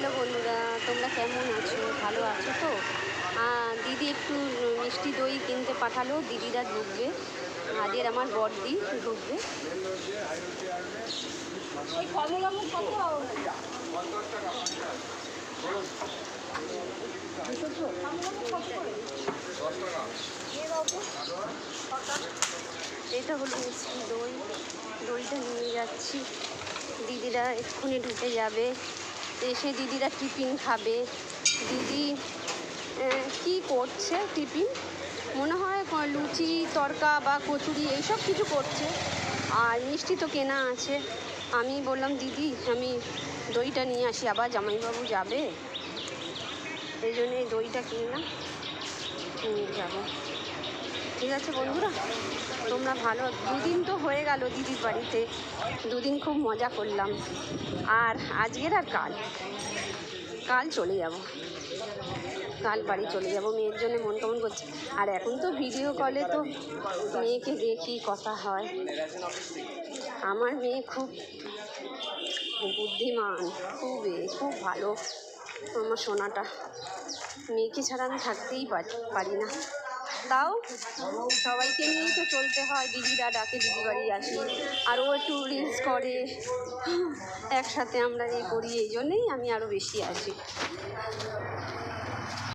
Hello বন্ধুরা, তোমরা কেমন আছো? ভালো আছো তো? দিদি একটু মিষ্টি দই কিনতে পাঠালো, দিদিরা ঢুকবে। আজের আমার বড়দি ঢুকবে। এটা হলো মিষ্টি দই, দইটা নিয়ে যাচ্ছি। দিদিরা এক্ষুনি ঢুকে যাবে, এসে দিদিরা টিফিন খাবে। দিদি কি করছে টিফিন? মনে হয় লুচি তড়কা বা কচুরি এইসব কিছু করছে। আর মিষ্টি তো কেনা আছে। আমি বললাম দিদি আমি দইটা নিয়ে আসি, আবার জামাইবাবু যাবে, এই জন্য এই দইটা কিনলাম, নিয়ে যাবো। ঠিক আছে বন্ধুরা, তোমরা ভালো। দুদিন তো হয়ে গেল দিদির বাড়িতে, দুদিন খুব মজা করলাম। আর আজকের আর কাল চলে যাব, কাল বাড়ি চলে যাব। মেয়ের জন্য মন কেমন করছে। আর এখন তো ভিডিও কলে তো মেয়েকে দেখি কথা হয়। আমার মেয়ে খুব বুদ্ধিমান, খুব ভালো আমার সোনাটা। মেয়েকে ছাড়া আমি থাকতেই পারি না। তাও সবাইকে নিয়েই তো চলতে হয়। দিদিরা ডাকে, দিদি বাড়ি আসি, আর ও একটু রিলস করে, একসাথে আমরা করি, এই জন্যেই আমি আরও বেশি আসি।